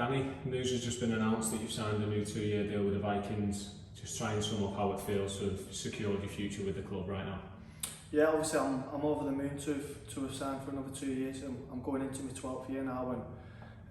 Danny, news has just been announced that you've signed a new 2-year deal with the Vikings. Just try and sum up how it feels to have secured your future with the club right now. Yeah, obviously I'm over the moon to have signed for another 2 years. I'm going into my 12th year now,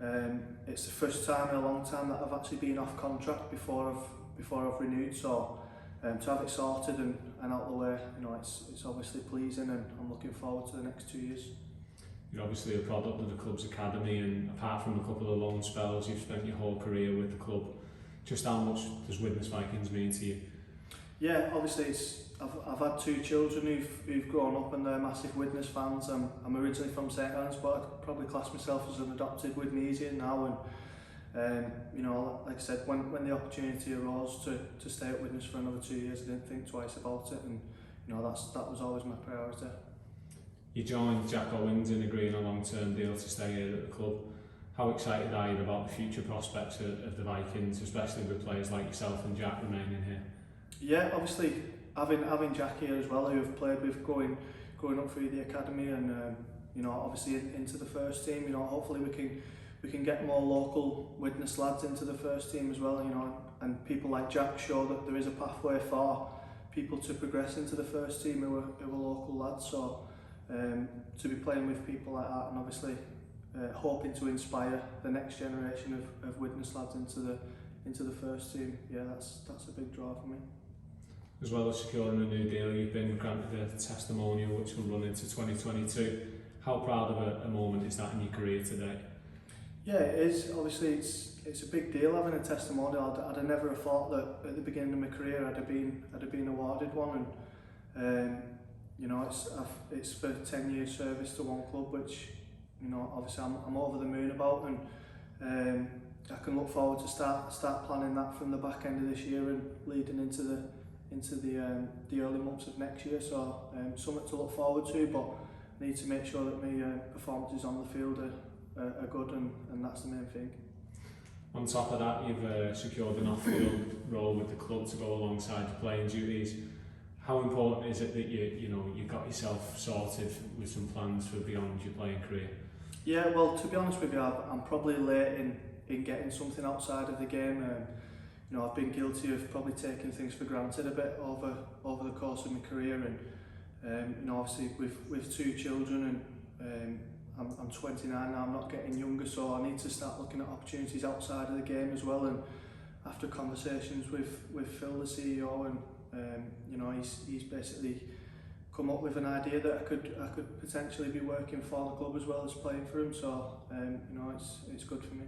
and it's the first time in a long time that I've actually been off contract before I've renewed. So to have it sorted and out the way, it's obviously pleasing, and I'm looking forward to the next 2 years. You're obviously a product of the club's academy, and apart from a couple of loan spells, you've spent your whole career with the club. Just how much does Widnes Vikings mean to you? Yeah, obviously I've had 2 children who've grown up and they're massive Widnes fans. I'm originally from St Helens, but I'd probably class myself as an adopted Widnesian now. And like I said, when the opportunity arose to stay at Widnes for another 2 years, I didn't think twice about it, and that was always my priority. You joined Jack Owens in agreeing a long-term deal to stay here at the club. How excited are you about the future prospects of the Vikings, especially with players like yourself and Jack remaining here? Yeah, obviously having Jack here as well, who I've played with growing up through the academy, and obviously into the first team. Hopefully we can get more local Widnes lads into the first team as well. And people like Jack show that there is a pathway for people to progress into the first team who are local lads. So to be playing with people like that, and obviously hoping to inspire the next generation of Widnes lads into the first team, yeah, that's a big draw for me. As well as securing a new deal, you've been granted a testimonial which will run into 2022. How proud of a moment is that in your career today? Yeah, it is. Obviously, it's a big deal having a testimonial. I'd have never thought that at the beginning of my career I'd have been awarded one, and it's for 10 years service to one club, which obviously I'm over the moon about, and I can look forward to start planning that from the back end of this year and leading into the early months of next year. So something to look forward to, but I need to make sure that my performances on the field are good, and that's the main thing. On top of that, you've secured an off-field role with the club to go alongside the playing duties. How important is it that you got yourself sorted with some plans for beyond your playing career? Yeah, well, to be honest with you, I'm probably late in getting something outside of the game. I've been guilty of probably taking things for granted a bit over the course of my career, and obviously with 2 children, and I'm 29 now. I'm not getting younger, so I need to start looking at opportunities outside of the game as well. And after conversations with Phil, the CEO, and he's basically come up with an idea that I could potentially be working for the club as well as playing for him. So it's good for me.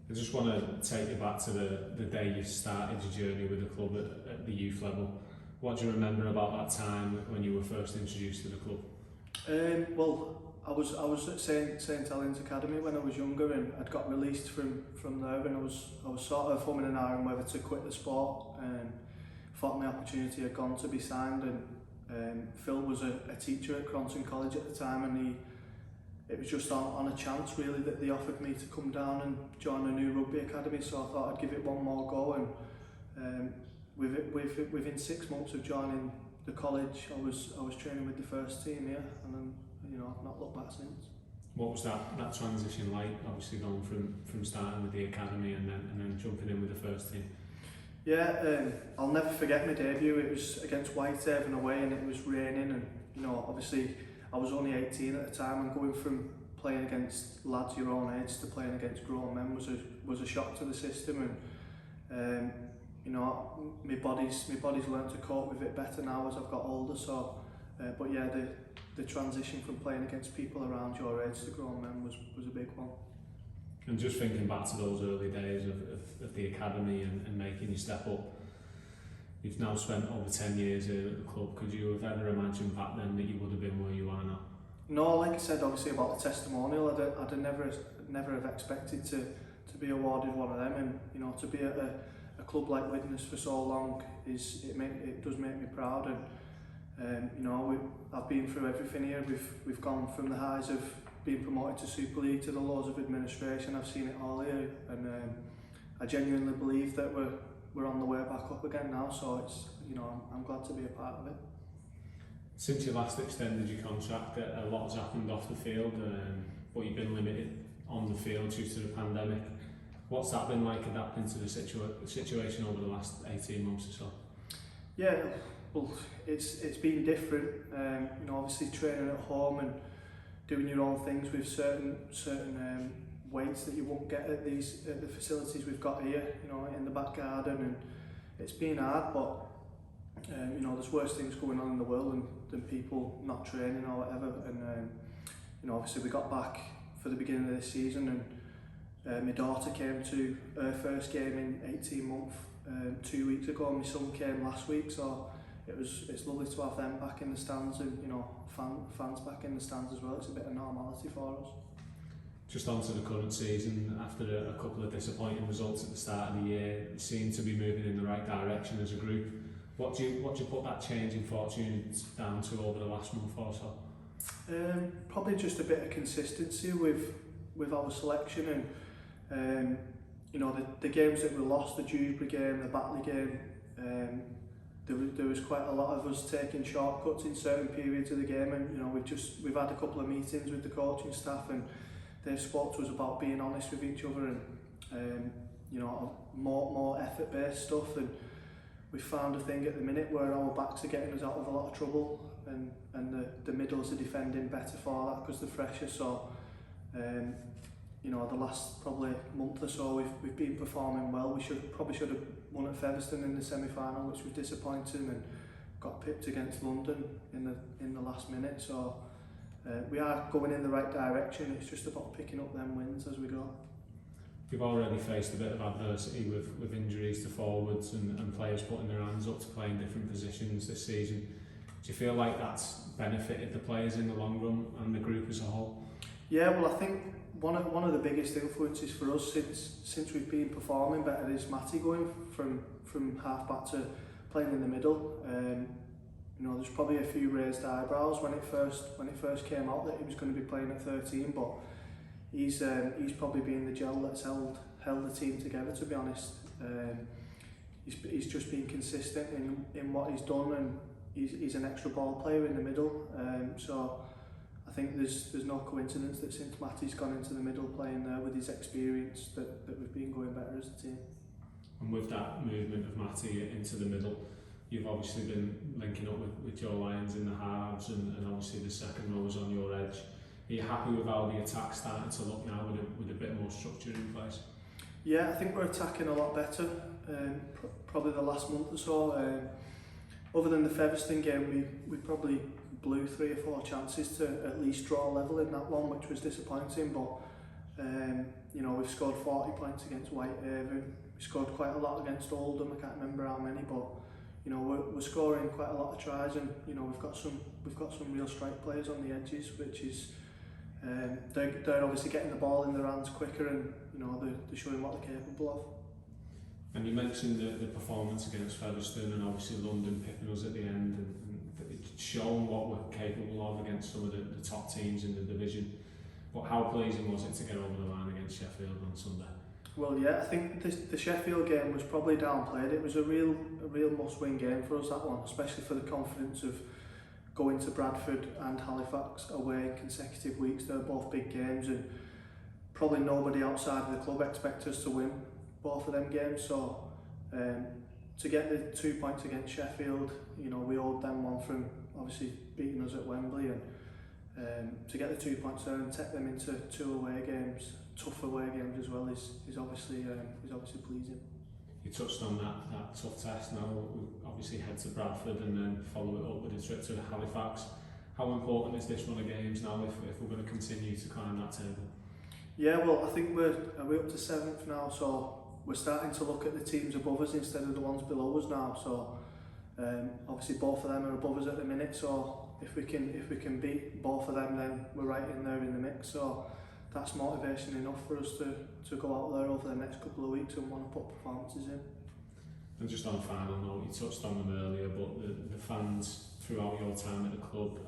I just want to take you back to the day you started your journey with the club at the youth level. What do you remember about that time when you were first introduced to the club? Well, I was at St Helens Academy when I was younger, and I'd got released from there, and I was sort of humming and ahhing whether to quit the sport, and thought my opportunity had gone to be signed. And Phil was a teacher at Cronton College at the time, and it was just on a chance really that they offered me to come down and join a new rugby academy. So I thought I'd give it one more go, and within 6 months of joining the college, I was training with the first team here, and then I've not looked back since. What was that transition like? Obviously going from starting with the academy and then jumping in with the first team. Yeah, I'll never forget my debut. It was against Widnes away, and it was raining, and obviously I was only 18 at the time, and going from playing against lads your own age to playing against grown men was a shock to the system, and my body's learned to cope with it better now as I've got older. So but yeah, the transition from playing against people around your age to grown men was a big one. And just thinking back to those early days of the academy and making you step up, you've now spent over 10 years here at the club. Could you have ever imagined back then that you would have been where you are now? No, like I said, obviously about the testimonial, I'd never have expected to be awarded one of them, and to be at a club like Widnes for so long it does make me proud. And I've been through everything here. We've gone from the highs of being promoted to Super League to the lows of administration. I've seen it all here, and I genuinely believe that we're on the way back up again now. So it's I'm glad to be a part of it. Since you last extended your contract, a lot has happened off the field, but you've been limited on the field due to the pandemic. What's that been like adapting to the situation over the last 18 months or so? Yeah, well, it's been different. You know, obviously training at home and doing your own things with certain weights that you won't get at the facilities we've got here. You know, in the back garden, and it's been hard, but you know, there's worse things going on in the world than people not training or whatever. And you know, obviously we got back for the beginning of this season, and my daughter came to her first game in 18 months 2 weeks ago, and my son came last week. So it's lovely to have them back in the stands, and you know, fans back in the stands as well. It's a bit of normality for us. Just onto the current season, after a couple of disappointing results at the start of the year, you seem to be moving in the right direction as a group. What do you put that change in fortune down to over the last month or so? Probably just a bit of consistency with our selection, and you know, the games that we lost, the Dewsbury game, the Batley game, there was quite a lot of us taking shortcuts in certain periods of the game, and you know, we've had a couple of meetings with the coaching staff, and they've spoke to us about being honest with each other, and you know, more effort based stuff. And we found a thing at the minute where our backs are getting us out of a lot of trouble, and the middles are defending better for that because they're fresher. So you know, the last probably month or so we've been performing well. We probably should have won at Featherstone in the semi-final, which was disappointing, and got pipped against London in the last minute. So we are going in the right direction. It's just about picking up them wins as we go. You've already faced a bit of adversity with injuries to forwards and players putting their hands up to play in different positions this season. Do you feel like that's benefited the players in the long run and the group as a whole? Yeah, well, I think one of the biggest influences for us since we've been performing better is Matty going from half back to playing in the middle. You know, there's probably a few raised eyebrows when it first came out that he was going to be playing at 13, but he's probably been the gel that's held the team together, to be honest. He's just been consistent in what he's done, and he's an extra ball player in the middle. So I think there's no coincidence that since Matty's gone into the middle playing there with his experience that we've been going better as a team. And with that movement of Matty into the middle, you've obviously been linking up with your Lions in the halves, and obviously the second row is on your edge. Are you happy with how the attack's starting to look now with a bit more structure in place? Yeah, I think we're attacking a lot better. Probably the last month or so. Other than the Featherstone game, we probably blew 3 or 4 chances to at least draw level in that one, which was disappointing. But you know, we've scored 40 points against Whitehaven. We scored quite a lot against Oldham. I can't remember how many, but you know, we're scoring quite a lot of tries, and you know, we've got some real strike players on the edges, which is they're obviously getting the ball in their hands quicker, and you know, they're showing what they're capable of. And you mentioned the performance against Featherstone, and obviously London picking us at the end, and it's shown what we're capable of against some of the top teams in the division. But how pleasing was it to get over the line against Sheffield on Sunday? Well, yeah, I think the Sheffield game was probably downplayed. It was a real must-win game for us, that one, especially for the confidence of going to Bradford and Halifax away in consecutive weeks. They're both big games, and probably nobody outside of the club expects us to win both of them games. So to get the 2 points against Sheffield, you know, we owed them one from obviously beating us at Wembley, and to get the 2 points there and take them into 2 away games, tough away games as well, is obviously pleasing. You touched on that tough test. Now we obviously head to Bradford and then follow it up with a trip to Halifax. How important is this run of games now if we're going to continue to climb that table? Yeah, well, I think we're up to 7th now, so we're starting to look at the teams above us instead of the ones below us now. So obviously both of them are above us at the minute, so if we can beat both of them, then we're right in there in the mix. So that's motivation enough for us to go out there over the next couple of weeks and want to put performances in. And just on a final note, you touched on them earlier, but the fans throughout your time at the club,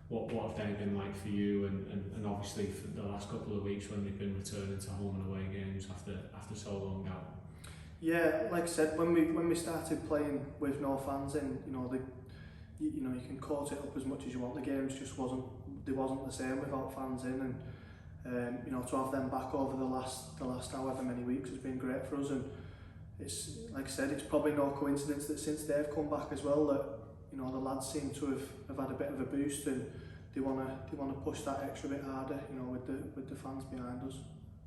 what have they been like for you, and obviously for the last couple of weeks when they've been returning to home and away games after so long out? Yeah, like I said, when we started playing with no fans in, you can quote it up as much as you want. The games just wasn't the same without fans in, You know, to have them back over the last however many weeks has been great for us, and it's like I said, it's probably no coincidence that since they've come back as well, that you know the lads seem to have had a bit of a boost, and they want to push that extra bit harder, you know, with the fans behind us.